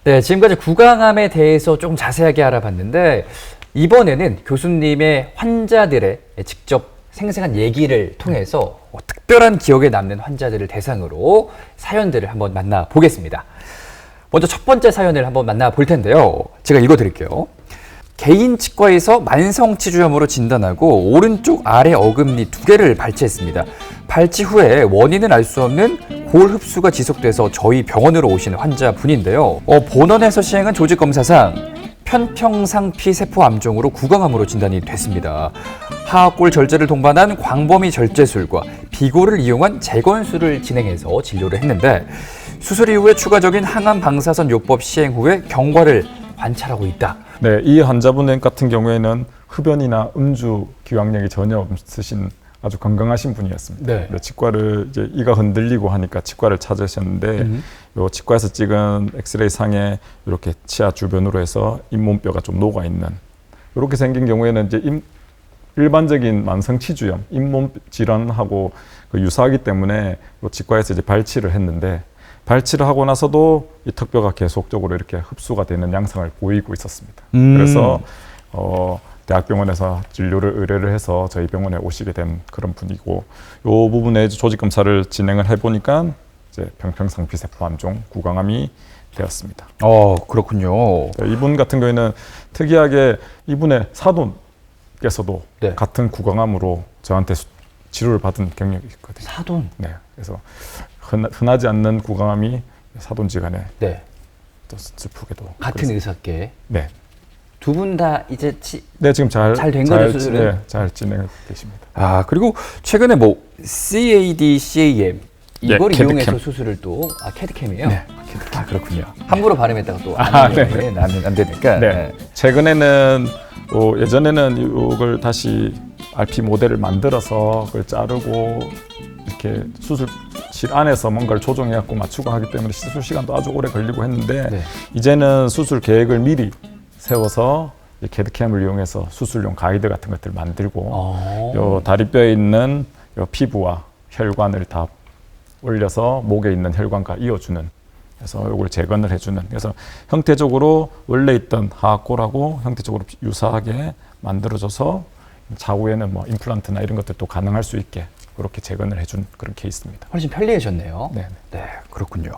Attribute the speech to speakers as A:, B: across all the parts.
A: 네, 지금까지 구강암에 대해서 조금 자세하게 알아봤는데 이번에는 교수님의 환자들의 직접 생생한 얘기를 통해서 특별한 기억에 남는 환자들을 대상으로 사연들을 한번 만나보겠습니다. 먼저 첫 번째 사연을 한번 만나볼 텐데요. 제가 읽어드릴게요. 개인 치과에서 만성치주염으로 진단하고 오른쪽 아래 어금니 2개를 발치했습니다. 발치 후에 원인은 알 수 없는 골 흡수가 지속돼서 저희 병원으로 오신 환자분인데요. 본원에서 시행한 조직검사상 편평상피 세포암종으로 구강암으로 진단이 됐습니다. 하악골 절제를 동반한 광범위 절제술과 비고를 이용한 재건술을 진행해서 진료를 했는데 수술 이후에 추가적인 항암 방사선 요법 시행 후에 경과를 관찰하고 있다.
B: 네, 이 환자분 같은 경우에는 흡연이나 음주 기왕력이 전혀 없으신 아주 건강하신 분이었습니다.
A: 네.
B: 치과를 이제 이가 흔들리고 하니까 치과를 찾으셨는데 요 치과에서 찍은 엑스레이 상에 이렇게 치아 주변으로 해서 잇몸뼈가 좀 녹아 있는 이렇게 생긴 경우에는 이제 일반적인 만성 치주염, 잇몸 질환하고 유사하기 때문에 요 치과에서 이제 발치를 했는데 발치를 하고 나서도 이 턱뼈가 계속적으로 이렇게 흡수가 되는 양상을 보이고 있었습니다. 그래서 대학병원에서 진료를 의뢰를 해서 저희 병원에 오시게 된 그런 분이고 이 부분에 조직 검사를 진행을 해보니까 이제 편평상피세포암종 구강암이 되었습니다.
A: 그렇군요.
B: 이분 같은 경우에는 특이하게 이분의 사돈께서도
A: 네.
B: 같은 구강암으로 저한테 치료를 받은 경력이 있거든요.
A: 사돈?
B: 네, 그래서 흔하지 않는 구강암이 사돈지간에
A: 네.
B: 또 슬프게도
A: 같은
B: 그랬습니다.
A: 의사께
B: 네.
A: 두 분 다 이제
B: 네, 지금 잘
A: 된 거죠, 수술은?
B: 네, 잘 진행하고 계십니다.
A: 그리고 최근에 뭐 CAD, CAM 이걸
B: 네,
A: 이용해서
B: 캐드캠.
A: 수술을 또 캐드캠이에요?
B: 네,
A: 그렇군요. 함부로 발음했다가 또
B: 네.
A: 안 되니까.
B: 네. 최근에는 예전에는 이걸 다시 RP 모델을 만들어서 그걸 자르고 이렇게 수술실 안에서 뭔가를 조정해갖고 맞추고 하기 때문에 수술 시간도 아주 오래 걸리고 했는데
A: 네.
B: 이제는 수술 계획을 미리 세워서 캐드캠을 이용해서 수술용 가이드 같은 것들을 만들고 요 다리뼈에 있는 요 피부와 혈관을 다 올려서 목에 있는 혈관과 이어주는 그래서 이걸 재건을 해주는 그래서 형태적으로 원래 있던 하악골하고 형태적으로 유사하게 만들어져서 차후에는 뭐 임플란트나 이런 것들도 가능할 수 있게 그렇게 재건을 해준 그런 케이스입니다.
A: 훨씬 편리해졌네요.
B: 네.
A: 네, 그렇군요.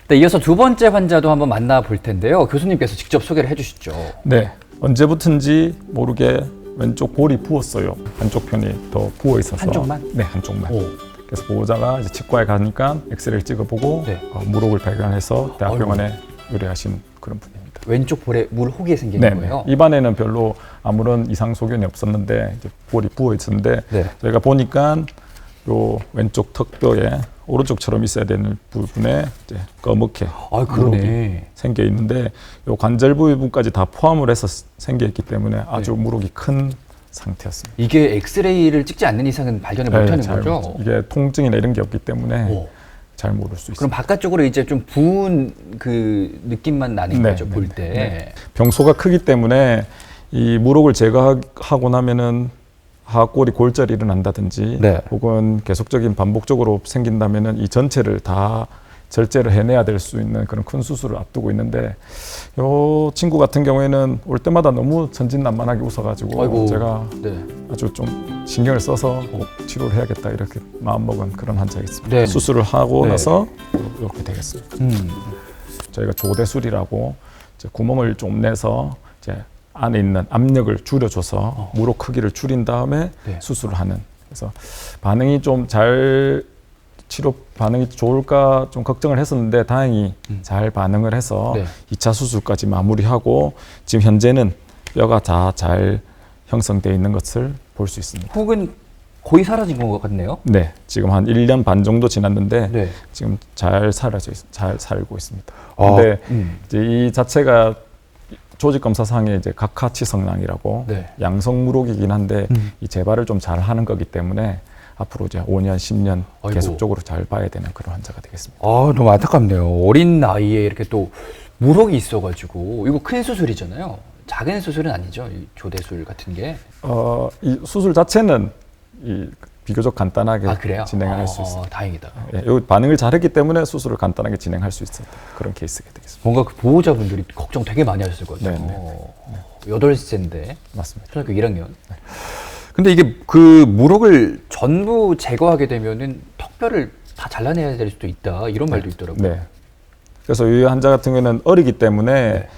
A: 네, 이어서 두 번째 환자도 한번 만나볼 텐데요. 교수님께서 직접 소개를 해주시죠.
B: 네, 언제부턴지 모르게 왼쪽 볼이 부었어요. 한쪽 편이 더 부어 있어서.
A: 한쪽만?
B: 네, 한쪽만.
A: 오.
B: 그래서 보호자가 이제 치과에 가니까 엑스레이를 찍어보고
A: 네.
B: 물혹을 발견해서 대학병원에 의뢰하신 그런 분입니다.
A: 왼쪽 볼에 물 혹이 생긴
B: 네,
A: 거예요?
B: 입안에는 별로 아무런 이상 소견이 없었는데 이제 볼이 부어 있었는데
A: 네.
B: 저희가 보니까 요 왼쪽 턱뼈에 오른쪽처럼 있어야 되는 부분에 이제 검게
A: 그러네.
B: 물혹이 생겨 있는데 요 관절 부분까지 다 포함을 해서 생겨 있기 때문에 아주 물혹이 큰 상태였습니다.
A: 이게 엑스레이를 찍지 않는 이상은 발견을 못하는 거죠?
B: 이게 통증이나 이런 게 없기 때문에 잘 모를 수 있습니다.
A: 그럼 바깥쪽으로 이제 좀 부은 그 느낌만 나는
B: 네,
A: 거죠,
B: 네,
A: 볼
B: 네,
A: 때.
B: 네. 병소가 크기 때문에 이 물혹을 제거하고 나면은 하악골이 골절이 일어난다든지
A: 네.
B: 혹은 계속적인 반복적으로 생긴다면은 이 전체를 다 절제를 해내야 될 수 있는 그런 큰 수술을 앞두고 있는데 요 친구 같은 경우에는 올 때마다 너무 천진난만하게 웃어가지고
A: 아이고.
B: 제가
A: 네.
B: 아주 좀 신경을 써서 꼭 치료를 해야겠다 이렇게 마음먹은 그런 환자였습니다.
A: 네.
B: 수술을 하고
A: 네.
B: 나서 이렇게 되겠습니다. 저희가 조대술이라고 이제 구멍을 좀 내서 이제 안에 있는 압력을 줄여줘서 물혹 크기를 줄인 다음에
A: 네.
B: 수술을 하는. 그래서 반응이 좀 잘 치료 반응이 좋을까 좀 걱정을 했었는데 다행히 잘 반응을 해서
A: 네.
B: 2차 수술까지 마무리하고 지금 현재는 뼈가 다 잘 형성되어 있는 것을 볼 수 있습니다.
A: 혹은 거의 사라진 것 같네요.
B: 네, 지금 한 1년 반 정도 지났는데
A: 네.
B: 지금 잘 살고 있습니다. 근데 이제 이 자체가 조직 검사상에 이제 각하치성낭이라고
A: 네.
B: 양성 물혹이긴 한데 이 재발을 좀 잘 하는 거기 때문에 앞으로 이제 5년, 10년
A: 아이고.
B: 계속적으로 잘 봐야 되는 그런 환자가 되겠습니다.
A: 너무 안타깝네요. 어린 나이에 이렇게 또 물혹이 있어가지고 이거 큰 수술이잖아요. 작은 수술은 아니죠. 이 조대술 같은 게.
B: 이 수술 자체는 이 비교적 간단하게
A: 아, 그래요?
B: 진행할 수 있습니다.
A: 다행이다.
B: 예, 요 반응을 잘했기 때문에 수술을 간단하게 진행할 수 있었던 그런 케이스가 되겠습니다.
A: 뭔가 그 보호자분들이 걱정 되게 많이 하셨을 것 같아요.
B: 네네.
A: 8세인데
B: 맞습니다.
A: 초등학교 1학년. 근데 이게 그 물혹을 전부 제거하게 되면은 턱뼈를 다 잘라내야 될 수도 있다 이런 말도 있더라고요.
B: 네. 그래서 이 환자 같은 경우에는 어리기 때문에
A: 네.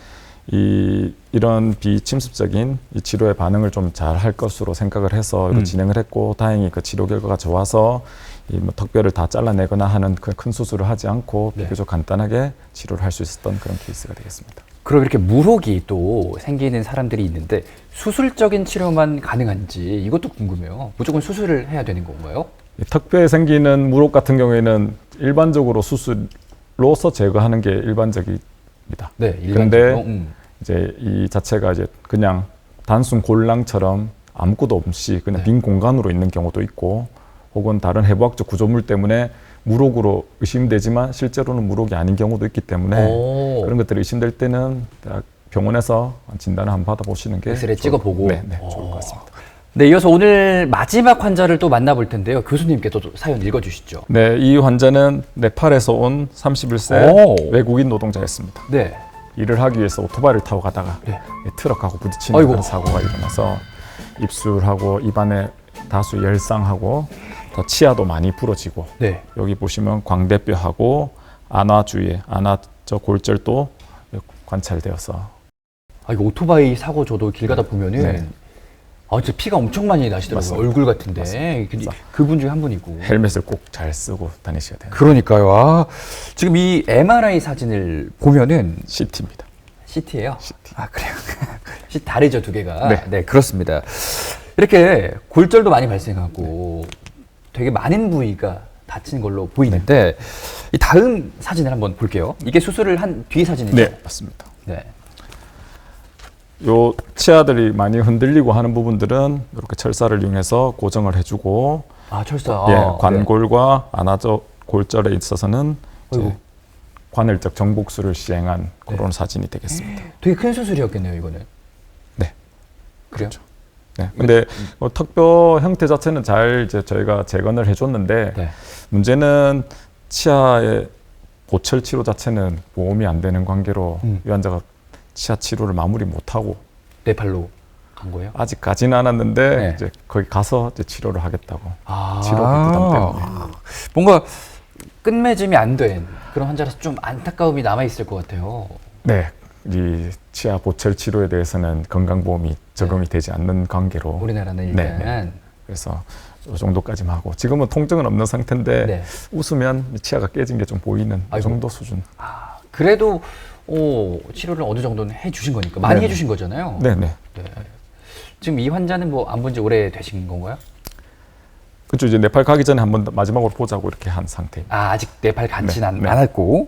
B: 이런 비침습적인 이 치료의 반응을 좀 잘 할 것으로 생각을 해서 이렇게 진행을 했고 다행히 그 치료 결과가 좋아서 뭐 턱뼈를 다 잘라내거나 하는 그 큰 수술을 하지 않고
A: 네.
B: 비교적 간단하게 치료를 할 수 있었던 그런 케이스가 되겠습니다.
A: 그럼 이렇게 물혹이 또 생기는 사람들이 있는데 수술적인 치료만 가능한지 이것도 궁금해요. 무조건 수술을 해야 되는 건가요?
B: 이 턱뼈에 생기는 물혹 같은 경우에는 일반적으로 수술로서 제거하는 게 일반적입니다.
A: 네,
B: 그런데
A: 일반적으로.
B: 이제 이 자체가 이제 그냥 단순 골랑처럼 아무것도 없이 그냥
A: 네.
B: 빈 공간으로 있는 경우도 있고 혹은 다른 해부학적 구조물 때문에 물혹으로 의심되지만 실제로는 물혹이 아닌 경우도 있기 때문에
A: 오.
B: 그런 것들이 의심될 때는 병원에서 진단을 한번 받아보시는 게
A: 엑스레이 찍어보고.
B: 네, 좋을 것 같습니다.
A: 네, 이어서 오늘 마지막 환자를 또 만나볼 텐데요. 교수님께서 또 사연 읽어주시죠.
B: 네, 이 환자는 네팔에서 온 31세
A: 오.
B: 외국인 노동자였습니다.
A: 네.
B: 일을 하기 위해서 오토바이를 타고 가다가
A: 네.
B: 트럭하고 부딪히는
A: 아이고.
B: 그런 사고가 일어나서 입술하고 입안에 다수 열상하고 더 치아도 많이 부러지고
A: 네.
B: 여기 보시면 광대뼈하고 안화 주위에 안화 저 골절도 관찰되어서
A: 아, 이거 오토바이 사고 저도 길 가다 보면은
B: 네.
A: 진짜 피가 엄청 많이 나시더라고요.
B: 맞습니다.
A: 얼굴 같은데. 그분 중에 한 분이고.
B: 헬멧을 꼭 잘 쓰고 다니셔야 돼요.
A: 그러니까요. 지금 이 MRI 사진을 보면은
B: CT입니다.
A: CT예요.
B: CT.
A: 아, 그래요. CT 다르죠, 두 개가.
B: 네.
A: 그렇습니다. 이렇게 골절도 많이 발생하고 되게 많은 부위가 다친 걸로 보이는데 이 다음 사진을 한번 볼게요. 이게 수술을 한 뒤 사진이죠?
B: 네, 맞습니다.
A: 네.
B: 요 치아들이 많이 흔들리고 하는 부분들은 이렇게 철사를 이용해서 고정을 해주고
A: 아, 철사.
B: 예,
A: 네.
B: 관골과 안아적 골절에 있어서는 이제
A: 어이구.
B: 관을적 정복술을 시행한 그런 사진이 되겠습니다.
A: 되게 큰 수술이었겠네요, 이거는.
B: 네,
A: 그래요?
B: 네. 근데 턱뼈 형태 자체는 잘 이제 저희가 재건을 해줬는데
A: 네.
B: 문제는 치아의 보철 치료 자체는 보험이 안 되는 관계로 이 환자가 치아 치료를 마무리 못하고
A: 네팔로 간 거예요?
B: 아직까지는 않았는데
A: 네.
B: 이제 거기 가서 이제 치료를 하겠다고
A: 아.
B: 치료비 부담 때문에
A: 뭔가 끝맺음이 안 된 그런 환자라서 좀 안타까움이 남아 있을 것 같아요.
B: 네, 이 치아 보철 치료에 대해서는 건강보험이 적용이 되지 않는 관계로
A: 우리나라는 일단
B: 네. 그래서 이 정도까지만 하고 지금은 통증은 없는 상태인데
A: 네.
B: 웃으면 치아가 깨진 게 좀 보이는 이
A: 아이고.
B: 정도 수준.
A: 그래도 치료를 어느 정도는 해주신 거니까 많이
B: 네네.
A: 해주신 거잖아요.
B: 네네.
A: 네. 지금 이 환자는 뭐 안 본 지 오래 되신 건가요?
B: 그렇죠. 이제 네팔 가기 전에 한번 마지막으로 보자고 이렇게 한 상태입니다.
A: 아직 네팔 간지는
B: 네.
A: 않았고